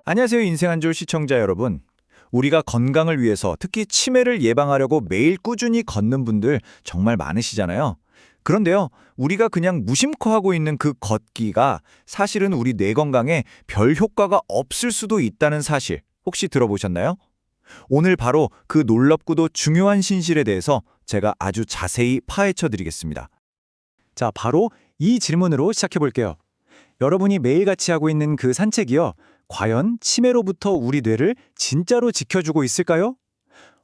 안녕하세요, 인생 한 줄 시청자 여러분. 우리가 건강을 위해서 특히 치매를 예방하려고 매일 꾸준히 걷는 분들 정말 많으시잖아요. 그런데요, 우리가 그냥 무심코 하고 있는 그 걷기가 사실은 우리 뇌 건강에 별 효과가 없을 수도 있다는 사실 혹시 들어보셨나요? 오늘 바로 그 놀랍고도 중요한 신실에 대해서 제가 아주 자세히 파헤쳐 드리겠습니다. 자, 바로 이 질문으로 시작해 볼게요. 여러분이 매일같이 하고 있는 그 산책이요. 과연 치매로부터 우리 뇌를 진짜로 지켜주고 있을까요?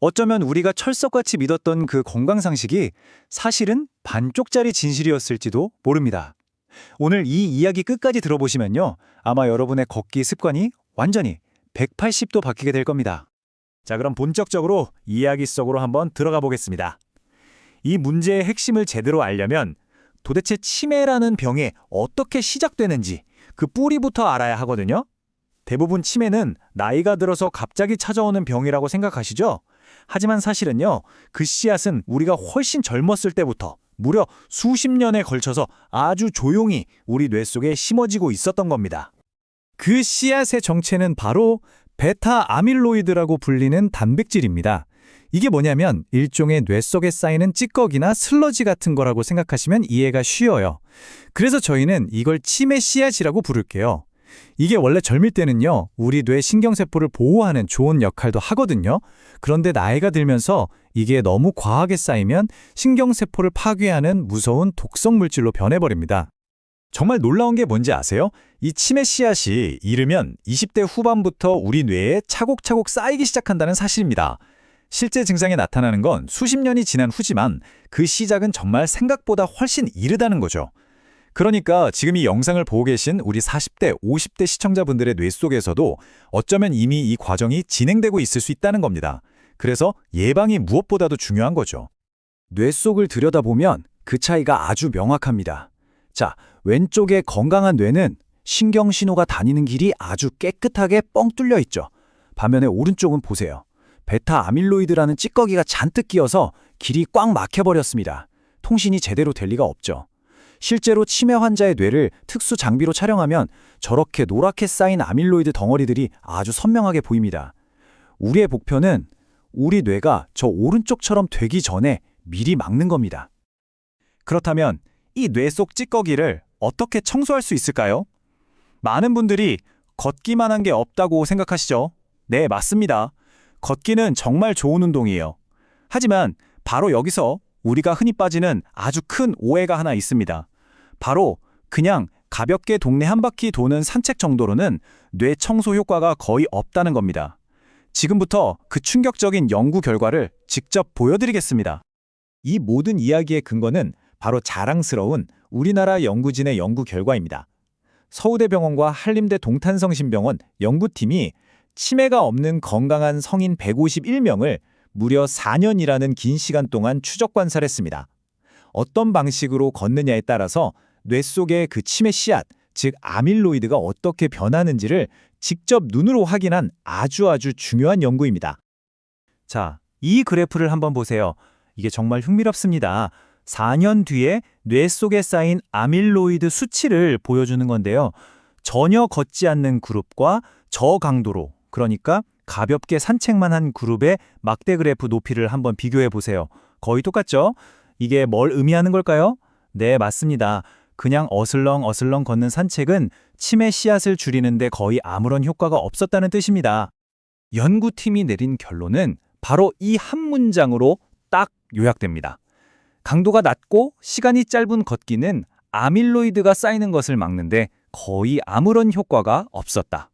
어쩌면 우리가 철석같이 믿었던 그 건강 상식이 사실은 반쪽짜리 진실이었을지도 모릅니다. 오늘 이 이야기 끝까지 들어보시면요. 아마 여러분의 걷기 습관이 완전히 180도 바뀌게 될 겁니다. 자, 그럼 본격적으로 이야기 속으로 한번 들어가 보겠습니다. 이 문제의 핵심을 제대로 알려면 도대체 치매라는 병이 어떻게 시작되는지 그 뿌리부터 알아야 하거든요. 대부분 치매는 나이가 들어서 갑자기 찾아오는 병이라고 생각하시죠? 하지만 사실은요, 그 씨앗은 우리가 훨씬 젊었을 때부터 무려 수십 년에 걸쳐서 아주 조용히 우리 뇌 속에 심어지고 있었던 겁니다. 그 씨앗의 정체는 바로 베타 아밀로이드라고 불리는 단백질입니다. 이게 뭐냐면 일종의 뇌 속에 쌓이는 찌꺼기나 슬러지 같은 거라고 생각하시면 이해가 쉬워요. 그래서 저희는 이걸 치매 씨앗이라고 부를게요. 이게 원래 젊을 때는요, 우리 뇌 신경세포를 보호하는 좋은 역할도 하거든요. 그런데 나이가 들면서 이게 너무 과하게 쌓이면 신경세포를 파괴하는 무서운 독성 물질로 변해버립니다. 정말 놀라운 게 뭔지 아세요? 이 치매 씨앗이 이르면 20대 후반부터 우리 뇌에 차곡차곡 쌓이기 시작한다는 사실입니다. 실제 증상이 나타나는 건 수십 년이 지난 후지만 그 시작은 정말 생각보다 훨씬 이르다는 거죠. 그러니까 지금 이 영상을 보고 계신 우리 40대, 50대 시청자분들의 뇌 속에서도 어쩌면 이미 이 과정이 진행되고 있을 수 있다는 겁니다. 그래서 예방이 무엇보다도 중요한 거죠. 뇌 속을 들여다보면 그 차이가 아주 명확합니다. 자, 왼쪽의 건강한 뇌는 신경 신호가 다니는 길이 아주 깨끗하게 뻥 뚫려 있죠. 반면에 오른쪽은 보세요. 베타 아밀로이드라는 찌꺼기가 잔뜩 끼어서 길이 꽉 막혀버렸습니다. 통신이 제대로 될 리가 없죠. 실제로 치매 환자의 뇌를 특수 장비로 촬영하면 저렇게 노랗게 쌓인 아밀로이드 덩어리들이 아주 선명하게 보입니다. 우리의 목표는 우리 뇌가 저 오른쪽처럼 되기 전에 미리 막는 겁니다. 그렇다면 이 뇌 속 찌꺼기를 어떻게 청소할 수 있을까요? 많은 분들이 걷기만 한 게 없다고 생각하시죠? 네, 맞습니다. 걷기는 정말 좋은 운동이에요. 하지만 바로 여기서 우리가 흔히 빠지는 아주 큰 오해가 하나 있습니다. 바로 그냥 가볍게 동네 한 바퀴 도는 산책 정도로는 뇌 청소 효과가 거의 없다는 겁니다. 지금부터 그 충격적인 연구 결과를 직접 보여드리겠습니다. 이 모든 이야기의 근거는 바로 자랑스러운 우리나라 연구진의 연구 결과입니다. 서울대병원과 한림대 동탄성심병원 연구팀이 치매가 없는 건강한 성인 151명을 무려 4년이라는 긴 시간 동안 추적 관찰했습니다. 어떤 방식으로 걷느냐에 따라서 뇌 속의 그 치매 씨앗, 즉 아밀로이드가 어떻게 변하는지를 직접 눈으로 확인한 아주 중요한 연구입니다. 자, 이 그래프를 한번 보세요. 이게 정말 흥미롭습니다. 4년 뒤에 뇌 속에 쌓인 아밀로이드 수치를 보여주는 건데요. 전혀 걷지 않는 그룹과 저강도로, 그러니까 가볍게 산책만 한 그룹의 막대 그래프 높이를 한번 비교해 보세요. 거의 똑같죠? 이게 뭘 의미하는 걸까요? 네, 맞습니다. 그냥 어슬렁 걷는 산책은 치매 씨앗을 줄이는데 거의 아무런 효과가 없었다는 뜻입니다. 연구팀이 내린 결론은 바로 이 한 문장으로 딱 요약됩니다. 강도가 낮고 시간이 짧은 걷기는 아밀로이드가 쌓이는 것을 막는데 거의 아무런 효과가 없었다.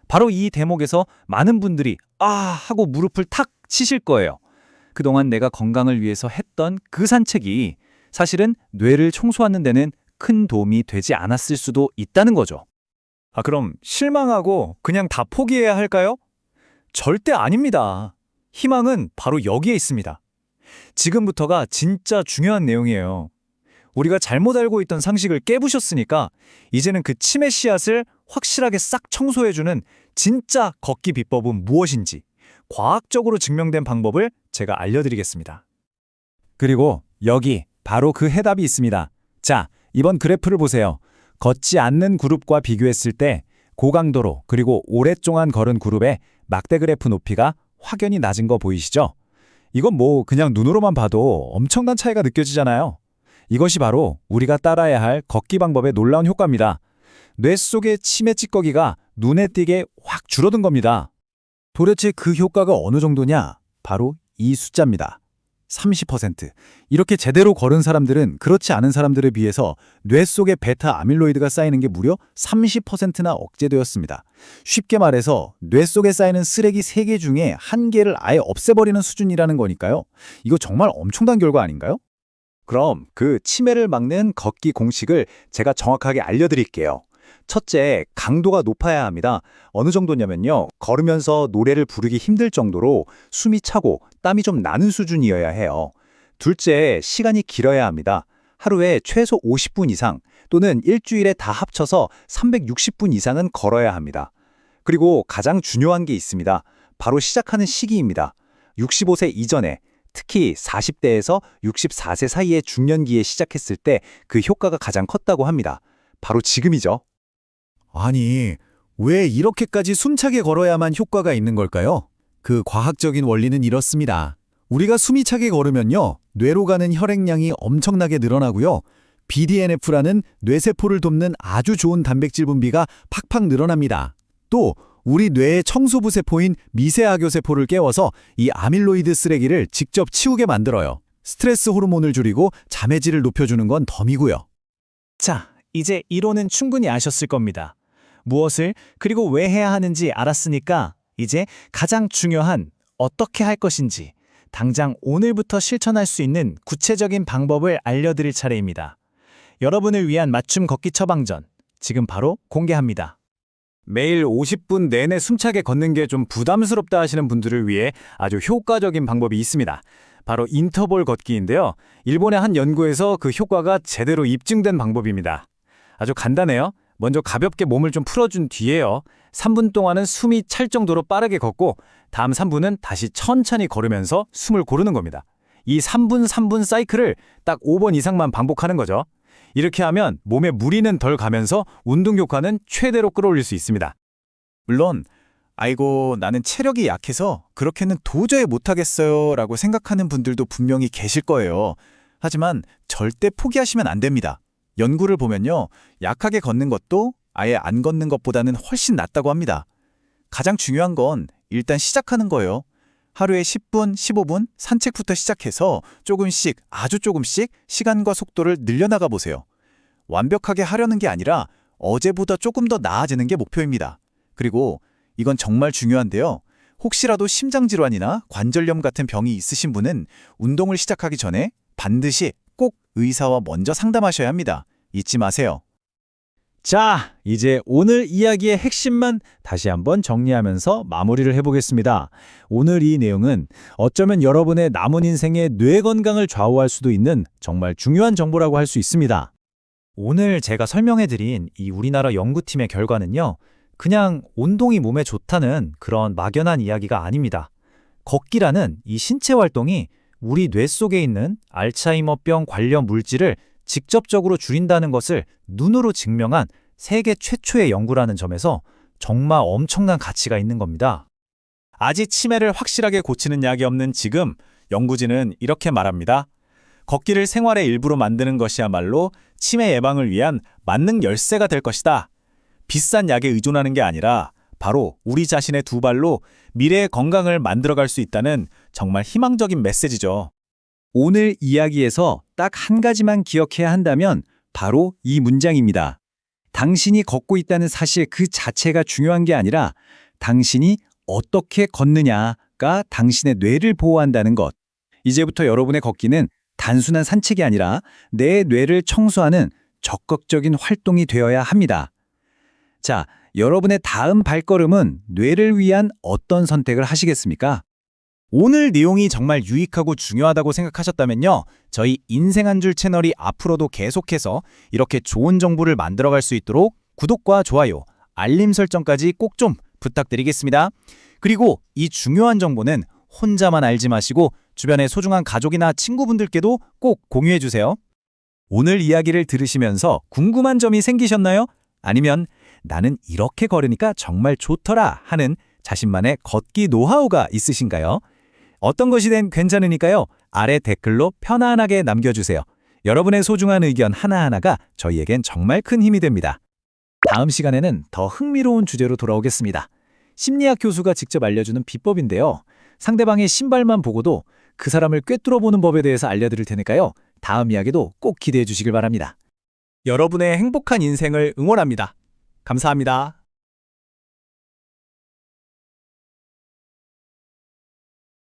바로 이 대목에서 많은 분들이 아 하고 무릎을 탁 치실 거예요. 그동안 내가 건강을 위해서 했던 그 산책이 사실은 뇌를 청소하는 데는 큰 도움이 되지 않았을 수도 있다는 거죠. 그럼 실망하고 그냥 다 포기해야 할까요? 절대 아닙니다. 희망은 바로 여기에 있습니다. 지금부터가 진짜 중요한 내용이에요. 우리가 잘못 알고 있던 상식을 깨부셨으니까 이제는 그 치매 씨앗을 확실하게 싹 청소해주는 진짜 걷기 비법은 무엇인지 과학적으로 증명된 방법을 제가 알려드리겠습니다. 그리고 여기 바로 그 해답이 있습니다. 자, 이번 그래프를 보세요. 걷지 않는 그룹과 비교했을 때 고강도로 그리고 오랫동안 걸은 그룹의 막대 그래프 높이가 확연히 낮은 거 보이시죠? 이건 뭐 그냥 눈으로만 봐도 엄청난 차이가 느껴지잖아요. 이것이 바로 우리가 따라야 할 걷기 방법의 놀라운 효과입니다. 뇌 속의 치매 찌꺼기가 눈에 띄게 확 줄어든 겁니다. 도대체 그 효과가 어느 정도냐? 바로 이 숫자입니다. 30%. 이렇게 제대로 걸은 사람들은 그렇지 않은 사람들에 비해서 뇌 속에 베타 아밀로이드가 쌓이는 게 무려 30%나 억제되었습니다. 쉽게 말해서 뇌 속에 쌓이는 쓰레기 3개 중에 1개를 아예 없애버리는 수준이라는 거니까요. 이거 정말 엄청난 결과 아닌가요? 그럼 그 치매를 막는 걷기 공식을 제가 정확하게 알려드릴게요. 첫째, 강도가 높아야 합니다. 어느 정도냐면요. 걸으면서 노래를 부르기 힘들 정도로 숨이 차고 땀이 좀 나는 수준이어야 해요. 둘째, 시간이 길어야 합니다. 하루에 최소 50분 이상 또는 일주일에 다 합쳐서 360분 이상은 걸어야 합니다. 그리고 가장 중요한 게 있습니다. 바로 시작하는 시기입니다. 65세 이전에, 특히 40대에서 64세 사이의 중년기에 시작했을 때 그 효과가 가장 컸다고 합니다. 바로 지금이죠. 아니, 왜 이렇게까지 숨차게 걸어야만 효과가 있는 걸까요? 그 과학적인 원리는 이렇습니다. 우리가 숨이 차게 걸으면요, 뇌로 가는 혈액량이 엄청나게 늘어나고요. BDNF라는 뇌세포를 돕는 아주 좋은 단백질 분비가 팍팍 늘어납니다. 또 우리 뇌의 청소부 세포인 미세악교세포를 깨워서 이 아밀로이드 쓰레기를 직접 치우게 만들어요. 스트레스 호르몬을 줄이고 잠의 질을 높여주는 건 덤이고요. 자, 이제 이론은 충분히 아셨을 겁니다. 무엇을 그리고 왜 해야 하는지 알았으니까 이제 가장 중요한 어떻게 할 것인지 당장 오늘부터 실천할 수 있는 구체적인 방법을 알려드릴 차례입니다. 여러분을 위한 맞춤 걷기 처방전 지금 바로 공개합니다. 매일 50분 내내 숨차게 걷는 게 좀 부담스럽다 하시는 분들을 위해 아주 효과적인 방법이 있습니다. 바로 인터벌 걷기인데요. 일본의 한 연구에서 그 효과가 제대로 입증된 방법입니다. 아주 간단해요. 먼저 가볍게 몸을 좀 풀어준 뒤에요. 3분 동안은 숨이 찰 정도로 빠르게 걷고 다음 3분은 다시 천천히 걸으면서 숨을 고르는 겁니다. 이 3분 사이클을 딱 5번 이상만 반복하는 거죠. 이렇게 하면 몸에 무리는 덜 가면서 운동 효과는 최대로 끌어올릴 수 있습니다. 물론 아이고 나는 체력이 약해서 그렇게는 도저히 못하겠어요 라고 생각하는 분들도 분명히 계실 거예요. 하지만 절대 포기하시면 안 됩니다. 연구를 보면요. 약하게 걷는 것도 아예 안 걷는 것보다는 훨씬 낫다고 합니다. 가장 중요한 건 일단 시작하는 거예요. 하루에 10분, 15분 산책부터 시작해서 조금씩, 아주 조금씩 시간과 속도를 늘려나가 보세요. 완벽하게 하려는 게 아니라 어제보다 조금 더 나아지는 게 목표입니다. 그리고 이건 정말 중요한데요. 혹시라도 심장질환이나 관절염 같은 병이 있으신 분은 운동을 시작하기 전에 반드시 꼭 의사와 먼저 상담하셔야 합니다. 잊지 마세요. 자, 이제 오늘 이야기의 핵심만 다시 한번 정리하면서 마무리를 해보겠습니다. 오늘 이 내용은 어쩌면 여러분의 남은 인생의 뇌 건강을 좌우할 수도 있는 정말 중요한 정보라고 할 수 있습니다. 오늘 제가 설명해드린 이 우리나라 연구팀의 결과는요, 그냥 운동이 몸에 좋다는 그런 막연한 이야기가 아닙니다. 걷기라는 이 신체 활동이 우리 뇌 속에 있는 알츠하이머병 관련 물질을 직접적으로 줄인다는 것을 눈으로 증명한 세계 최초의 연구라는 점에서 정말 엄청난 가치가 있는 겁니다. 아직 치매를 확실하게 고치는 약이 없는 지금 연구진은 이렇게 말합니다. 걷기를 생활의 일부로 만드는 것이야말로 치매 예방을 위한 만능 열쇠가 될 것이다. 비싼 약에 의존하는 게 아니라 바로 우리 자신의 두 발로 미래의 건강을 만들어갈 수 있다는 정말 희망적인 메시지죠. 오늘 이야기에서 딱 한 가지만 기억해야 한다면 바로 이 문장입니다. 당신이 걷고 있다는 사실 그 자체가 중요한 게 아니라 당신이 어떻게 걷느냐가 당신의 뇌를 보호한다는 것. 이제부터 여러분의 걷기는 단순한 산책이 아니라 내 뇌를 청소하는 적극적인 활동이 되어야 합니다. 자, 여러분의 다음 발걸음은 뇌를 위한 어떤 선택을 하시겠습니까? 오늘 내용이 정말 유익하고 중요하다고 생각하셨다면요. 저희 인생 한 줄 채널이 앞으로도 계속해서 이렇게 좋은 정보를 만들어갈 수 있도록 구독과 좋아요, 알림 설정까지 꼭 좀 부탁드리겠습니다. 그리고 이 중요한 정보는 혼자만 알지 마시고 주변의 소중한 가족이나 친구분들께도 꼭 공유해주세요. 오늘 이야기를 들으시면서 궁금한 점이 생기셨나요? 아니면 나는 이렇게 걸으니까 정말 좋더라 하는 자신만의 걷기 노하우가 있으신가요? 어떤 것이든 괜찮으니까요. 아래 댓글로 편안하게 남겨주세요. 여러분의 소중한 의견 하나하나가 저희에겐 정말 큰 힘이 됩니다. 다음 시간에는 더 흥미로운 주제로 돌아오겠습니다. 심리학 교수가 직접 알려주는 비법인데요. 상대방의 신발만 보고도 그 사람을 꿰뚫어 보는 법에 대해서 알려드릴 테니까요. 다음 이야기도 꼭 기대해 주시길 바랍니다. 여러분의 행복한 인생을 응원합니다. 감사합니다.